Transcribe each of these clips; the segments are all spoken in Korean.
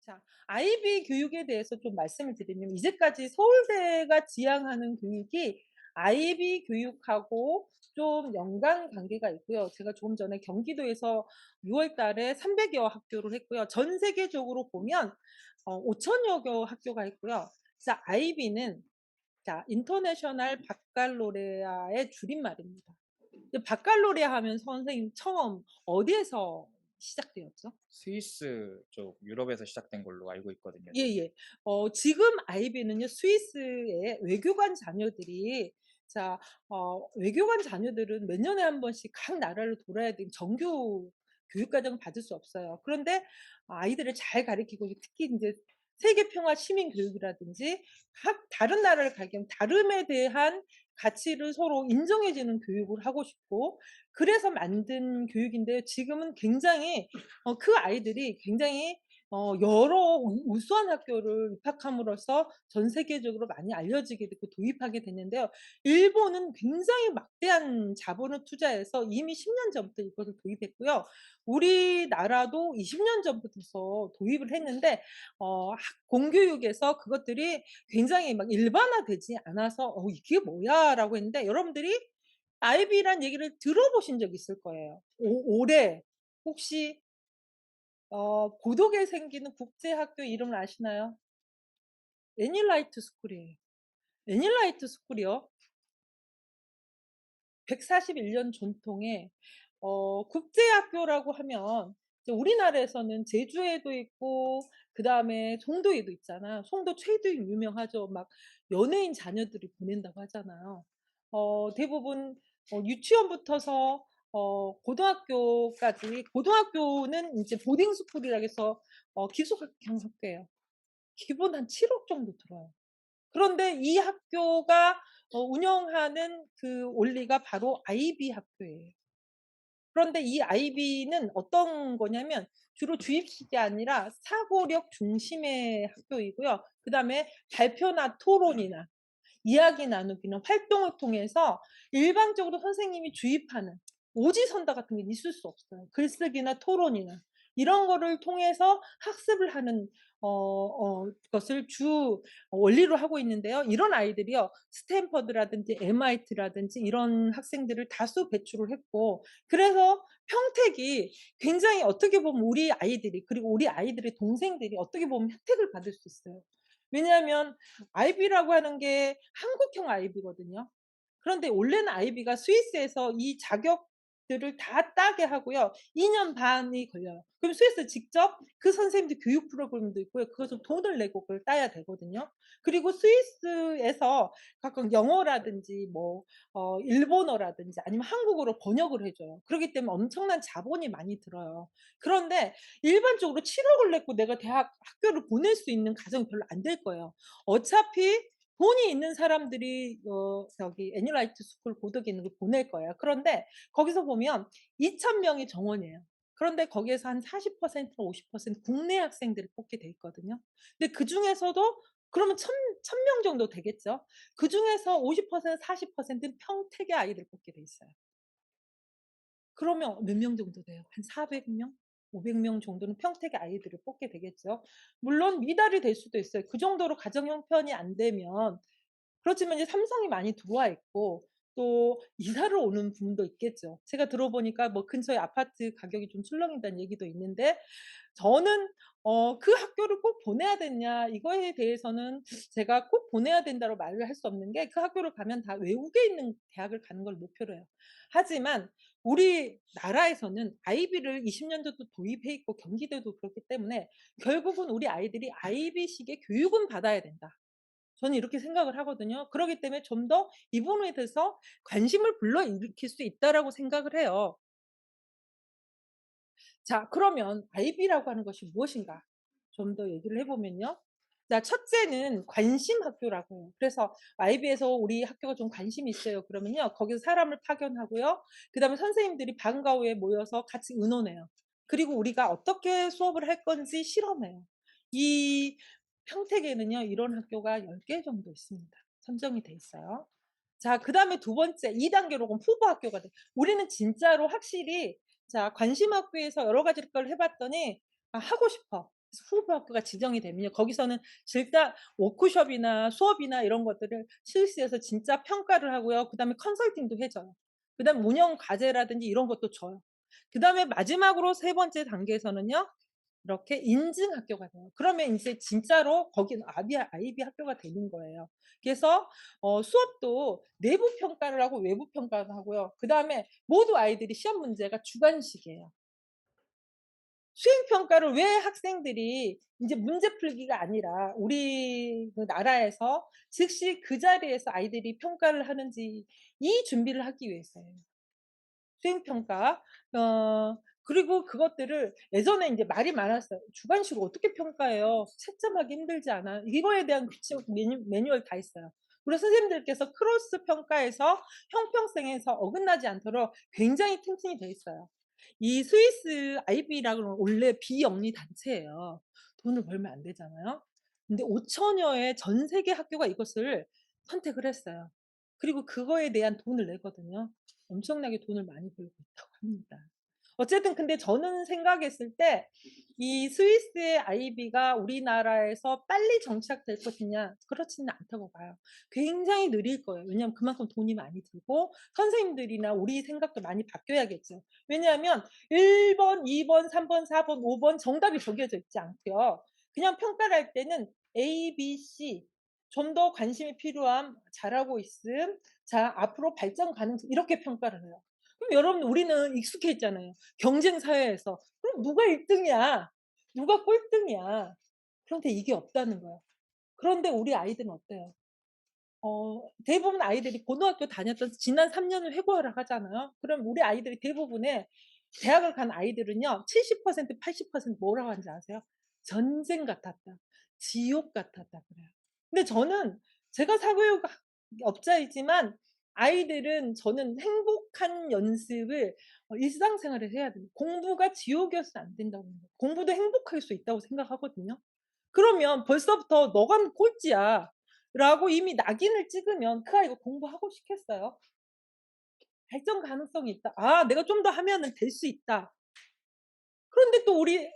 자, 아이비 교육에 대해서 좀 말씀을 드리면 이제까지 서울대가 지향하는 교육이 아이비 교육하고 좀 연관 관계가 있고요. 제가 조금 전에 경기도에서 6월 달에 300여 학교를 했고요. 전 세계적으로 보면 5천여 개 학교가 있고요. 자, 아이비는 자, 인터내셔널 바칼로레아의 줄임말입니다. 바칼로레아 하면 선생님 처음 어디에서 시작되었죠? 스위스 쪽 유럽에서 시작된 걸로 알고 있거든요, 저도. 예예. 지금 아이비는요 스위스의 외교관 자녀들이 자 외교관 자녀들은 몇 년에 한 번씩 각 나라를 돌아야 되는 정규 교육 과정을 받을 수 없어요. 그런데 아이들을 잘 가르치고 특히 인제 세계 평화 시민 교육이라든지 각 다른 나라를 가게 되면 다름에 대한 가치를 서로 인정해 주는 교육을 하고 싶고 그래서 만든 교육인데요. 지금은 굉장히 그 아이들이 굉장히 여러 우수한 학교를 입학함으로써 전 세계적으로 많이 알려지게 됐고 도입하게 됐는데요. 일본은 굉장히 막대한 자본을 투자해서 이미 10년 전부터 이것을 도입했고요. 우리나라도 20년 전부터 도입을 했는데 학 공교육에서 그것들이 굉장히 막 일반화되지 않아서 이게 뭐야?'라고 했는데 여러분들이 아이비란 얘기를 들어보신 적 있을 거예요. 올해 혹시 고독에 생기는 국제학교 이름을 아시나요? 애닐라이트 스쿨이에요. 애닐라이트 스쿨이요. 141년 전통의 국제학교라고 하면 이제 우리나라에서는 제주에도 있고 그다음에 송도에도 있잖아요. 송도 최두익 유명하죠. 막 연예인 자녀들이 보낸다고 하잖아요. 대부분 유치원부터서 고등학교까지 고등학교는 인제 보딩 스쿨이라 해서 기숙학형 학교예요. 기본 한 7억 정도 들어요. 그런데 이 학교가 운영하는 그 원리가 바로 아이비 학교예요. 그런데 이 아이비는 어떤 거냐면 주로 주입식이 아니라 사고력 중심의 학교이고요. 그다음에 발표나 토론이나 이야기 나누기는 활동을 통해서 일반적으로 선생님이 주입하는 오지선다 같은 게 있을 수 없어요. 글쓰기나 토론이나 이런 거를 통해서 학습을 하는 것을 주 원리로 하고 있는데요. 이런 아이들이요. 스탠퍼드라든지 MIT라든지 이런 학생들을 다수 배출을 했고 그래서 평택이 굉장히 어떻게 보면 우리 아이들이 그리고 우리 아이들의 동생들이 어떻게 보면 혜택을 받을 수 있어요. 왜냐하면 아이비라고 하는 게 한국형 아이비거든요. 그런데 원래는 아이비가 스위스에서 이 자격들을 다 따게 하고요. 2년 반이 걸려요. 그럼 스위스 직접 그 선생님들 교육 프로그램도 있고요. 그것을 돈을 내고 그걸 따야 되거든요. 그리고 스위스에서 각각 영어라든지 뭐 일본어라든지 아니면 한국어로 번역을 해 줘요. 그러기 때문에 엄청난 자본이 많이 들어요. 그런데 일반적으로 7억을 냈고 내가 대학 학교를 보낼 수 있는 가정이 별로 안 될 거예요. 어차피 돈이 있는 사람들이 저기 애니라이트 스쿨 고덕에 있는 걸 보낼 거예요. 그런데 거기서 보면 2천 명이 정원이에요. 그런데 거기에서 한 40% 50% 국내 학생들을 뽑게 돼 있거든요. 근데 그중에서도 그러면 1,000명 정도 되겠죠. 그중에서 50% 40%는 평택의 아이들을 뽑게 돼 있어요. 그러면 몇 명 정도 돼요? 한 400 명? 500명 정도는 평택의 아이들을 뽑게 되겠죠. 물론 미달이 될 수도 있어요. 그 정도로 가정 형편이 안 되면 그렇지만 이제 삼성이 많이 들어와 있고 또 이사를 오는 분도 있겠죠. 제가 들어보니까 뭐 근처에 아파트 가격이 좀 출렁인다는 얘기도 있는데 저는 그 학교를 꼭 보내야 되냐 이거에 대해서는 제가 꼭 보내야 된다고 말을 할 수 없는 게 그 학교를 가면 다 외국에 있는 대학을 가는 걸 목표로 해요. 하지만 우리나라에서는 아이비를 20년 전부터 도입해 있고 경기도도 그렇기 때문에 결국은 우리 아이들이 아이비식의 교육은 받아야 된다. 저는 이렇게 생각을 하거든요. 그러기 때문에 좀 더 이 부분에 대해서 관심을 불러일으킬 수 있다라고 생각을 해요. 자 그러면 아이비라고 하는 것이 무엇인가? 좀 더 얘기를 해 보면요. 자 첫째는 관심 학교라고 해요. 그래서 아이비에서 우리 학교가 좀 관심이 있어요 그러면요. 거기서 사람을 파견하고요. 그다음에 선생님들이 방과 후에 모여서 같이 의논해요. 그리고 우리가 어떻게 수업을 할 건지 실험해요. 이 평택에는요 이런 학교가 10개 정도 있습니다. 선정이 돼 있어요. 자 그다음에 두 번째 2 단계로 그럼 후보 학교가 돼 우리는 진짜로 확실히 자 관심 학교에서 여러 가지 걸 해 봤더니 '아 하고 싶어.' 후보 학교가 지정이 되면요. 거기서는 진짜 워크숍이나 수업이나 이런 것들을 스위스에서 진짜 평가를 하고요. 그다음에 컨설팅도 해 줘요. 그다음에 운영 과제라든지 이런 것도 줘요. 그다음에 마지막으로 세 번째 단계에서는요. 이렇게 인증 학교가 돼요. 그러면 인제 진짜로 거기는 아이비 학교가 되는 거예요. 그래서 수업도 내부 평가를 하고 외부 평가를 하고요. 그다음에 모두 아이들이 시험 문제가 주관식이에요. 수행 평가를 왜 학생들이 인제 문제 풀기가 아니라 우리 그 나라에서 즉시 그 자리에서 아이들이 평가를 하는지 이 준비를 하기 위해서예요. 수행 평가. 그리고 그것들을 예전에 인제 말이 많았어요. "주관식을 어떻게 평가해요? 채점하기 힘들지 않아요?" 이거에 대한 규칙 매뉴얼 다 있어요. 그리고 선생님들께서 크로스 평가에서 형평성에서 어긋나지 않도록 굉장히 튼튼히 돼 있어요. 이 스위스 아이비라 그러면 원래 비영리 단체예요. 돈을 벌면 안 되잖아요. 근데 5천여의 전 세계 학교가 이것을 선택을 했어요. 그리고 그거에 대한 돈을 내거든요. 엄청나게 돈을 많이 벌고 있다고 합니다. 어쨌든 근데 저는 생각했을 때 이 스위스의 아이비가 우리나라에서 빨리 정착될 것이냐 그렇지는 않다고 봐요. 굉장히 느릴 거예요. 왜냐하면 그만큼 돈이 많이 들고 선생님들이나 우리 생각도 많이 바뀌어야겠죠. 왜냐하면 1 번, 2 번, 3 번, 4 번, 5번 정답이 정해져 있지 않고요. 그냥 평가를 할 때는 A, B, C 좀 더 관심이 필요함, 잘하고 있음, 자 앞으로 발전 가능성 이렇게 평가를 해요. 그럼 여러분 우리는 익숙해 있잖아요. 경쟁 사회에서. 그럼 누가 1 등이야? 누가 꼴등이야? 그런데 이게 없다는 거예요. 그런데 우리 아이들은 어때요? 대부분 아이들이 고등학교 다녔던 지난 3 년을 회고하라 하잖아요. 그럼 우리 아이들이 대부분의 대학을 간 아이들은요. 70% 80% 뭐라고 하는지 아세요? "전쟁 같았다. 지옥 같았다." 그래요. 근데 저는 제가 사교육 업자이지만 아이들은 저는 행복한 연습을 일상생활에 해야 됩니다. 공부가 지옥이어서는 안 된다고 생각해요. 공부도 행복할 수 있다고 생각하거든요. 그러면 벌써부터 "너가 꼴찌야."라고 이미 낙인을 찍으면 그 아이가 공부하고 싶겠어요? 발전 가능성이 있다. '아 내가 좀 더 하면은 될 수 있다.' 그런데 또 우리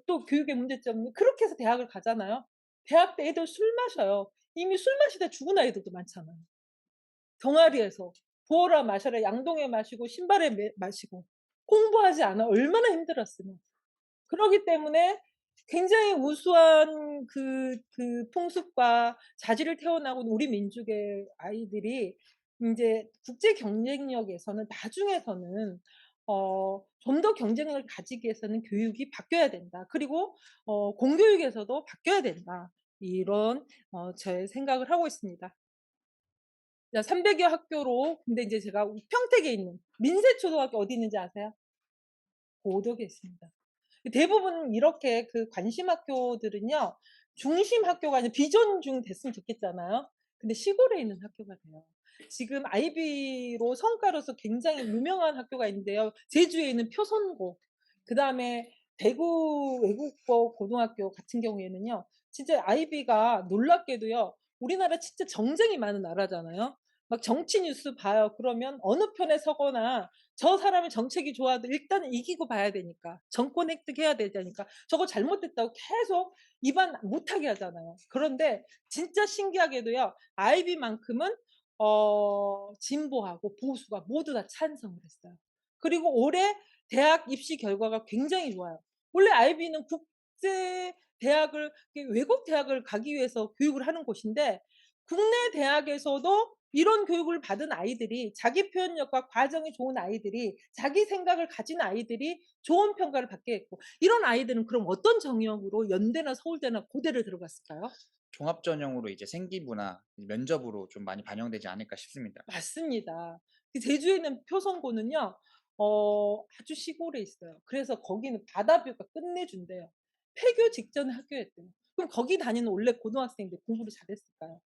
또 교육의 문제점은 그렇게 해서 대학을 가잖아요. 대학 때 애들 술 마셔요. 이미 술 마시다 죽은 아이들도 많잖아요. 동아리에서 부어라 마셔라 양동에 마시고 신발에 마시고 공부하지 않아 얼마나 힘들었으면. 그러기 때문에 굉장히 우수한 풍습과 자질을 태어나고 우리 민족의 아이들이 인제 국제 경쟁력에서는 나중에서는 좀 더 경쟁력을 가지기 위해서는 교육이 바뀌어야 된다. 그리고 공교육에서도 바뀌어야 된다. 이런 저의 생각을 하고 있습니다. 300여 학교로 근데 인제 제가 평택에 있는 민세초등학교 어디 있는지 아세요? 고덕에 있습니다. 대부분 이렇게 그 관심 학교들은요. 중심 학교가 아니라 비전중 됐으면 좋겠잖아요. 근데 시골에 있는 학교가 돼요. 지금 아이비로 성과로서 굉장히 유명한 학교가 있는데요. 제주에 있는 표선고 그다음에 대구 외국어 고등학교 같은 경우에는요. 진짜 아이비가 놀랍게도요. 우리나라 진짜 정쟁이 많은 나라잖아요. 막 정치 뉴스 봐요. 그러면 어느 편에 서거나 저 사람의 정책이 좋아도 일단은 이기고 봐야 되니까. 정권 획득해야 되니까. 저거 잘못됐다고 계속 입안 못하게 하잖아요. 그런데 진짜 신기하게도요. 아이비만큼은 진보하고 보수가 모두 다 찬성을 했어요. 그리고 올해 대학 입시 결과가 굉장히 좋아요. 원래 아이비는 국제 대학을 외국 대학을 가기 위해서 교육을 하는 곳인데 국내 대학에서도 이런 교육을 받은 아이들이 자기 표현력과 과정이 좋은 아이들이 자기 생각을 가진 아이들이 좋은 평가를 받게 했고 이런 아이들은 그럼 어떤 정형으로 연대나 서울대나 고대를 들어갔을까요? 종합 전형으로 이제 생기부나 면접으로 좀 많이 반영되지 않을까 싶습니다. 맞습니다. 그 제주에 있는 표선고는요. 아주 시골에 있어요. 그래서 거기는 바다뷰가 끝내준대요. 폐교 직전의 학교였대요. 그럼 거기 다니는 원래 고등학생들 공부를 잘했을까요?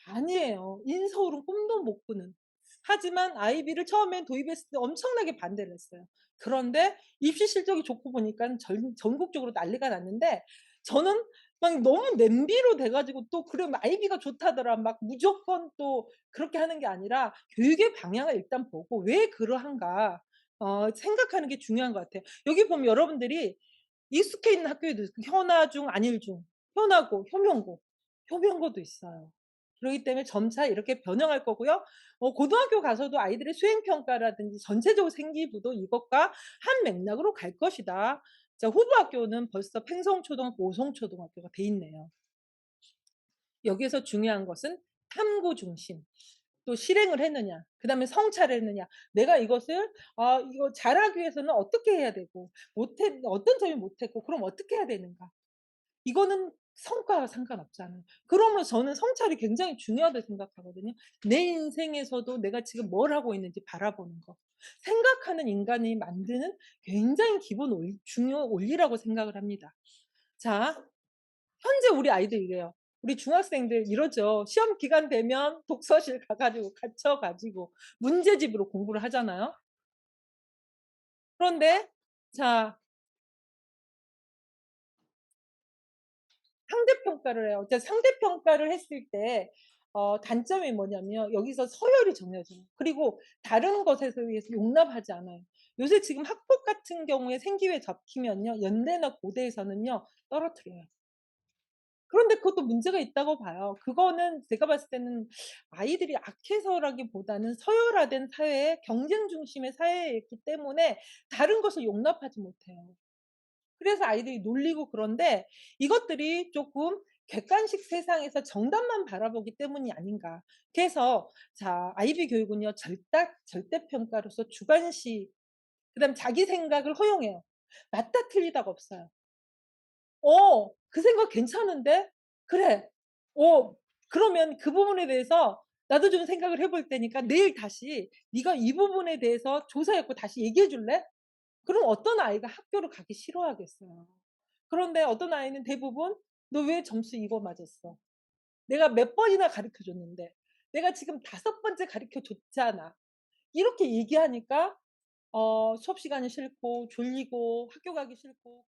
아니에요. 인서울은 꿈도 못 꾸는. 하지만 아이비를 처음엔 도입했을 때 엄청나게 반대를 했어요. 그런데 입시 실적이 좋고 보니깐 전국적으로 난리가 났는데 저는 막 너무 냄비로 돼 가지고 또 그러면 아이비가 좋다더라 막 무조건 또 그렇게 하는 게 아니라 교육의 방향을 일단 보고 '왜 그러한가.' 생각하는 게 중요한 것 같아요. 여기 보면 여러분들이 익숙해 있는 학교에도 있고 현아중, 안일중, 현아고, 효명고, 효명고도 있어요. 그러기 때문에 점차 이렇게 변형할 거고요. 고등학교 가서도 아이들의 수행 평가라든지 전체적으로 생기부도 이것과 한 맥락으로 갈 것이다. 자, 후부학교는 벌써 팽성초등학교, 오송초등학교가 돼 있네요. 여기에서 중요한 것은 탐구 중심. 또 실행을 했느냐, 그다음에 성찰을 했느냐. 내가 이것을 이거 잘하기 위해서는 어떻게 해야 되고 못했 어떤 점이 못했고 그럼 어떻게 해야 되는가. 이거는 성과와 상관없잖아요. 그러면 저는 성찰이 굉장히 중요하다고 생각하거든요. 내 인생에서도 내가 지금 뭘 하고 있는지 바라보는 거. 생각하는 인간이 만드는 굉장히 기본 중요 원리라고 생각을 합니다. 자, 현재 우리 아이들 이래요. 우리 중학생들 이러죠. 시험 기간 되면 독서실 가 가지고 갇혀 가지고 문제집으로 공부를 하잖아요. 그런데 자, 상대 평가를 해요. 자, 상대 평가를 했을 때 단점이 뭐냐면 여기서 서열이 정해져요. 그리고 다른 것에 의해서 용납하지 않아요. 요새 지금 학폭 같은 경우에 생기부에 잡히면요. 연대나 고대에서는요. 떨어뜨려요. 그런데 그것도 문제가 있다고 봐요. 그거는 제가 봤을 때는 아이들이 악해서라기보다는 서열화된 사회에 경쟁 중심의 사회에 있기 때문에 다른 것을 용납하지 못해요. 그래서 아이들이 놀리고 그런데 이것들이 쪼끔 객관식 세상에서 정답만 바라보기 때문이 아닌가. 그래서 자, 아이비 교육은요. 절대 평가로서 주관식 그다음에 자기 생각을 허용해요. 맞다 틀리다가 없어요. 그 생각 괜찮은데? 그래. 어 그러면 그 부분에 대해서 나도 좀 생각을 해볼 테니까 내일 다시 네가 이 부분에 대해서 조사해 갖고 다시 얘기해 줄래? 그럼 어떤 아이가 학교를 가기 싫어하겠어요. 그런데 어떤 아이는 대부분 "너 왜 점수 이거 맞았어? 내가 몇 번이나 가르쳐 줬는데. 내가 지금 5번째 가르쳐 줬잖아." 이렇게 얘기하니까 수업 시간이 싫고 졸리고 학교 가기 싫고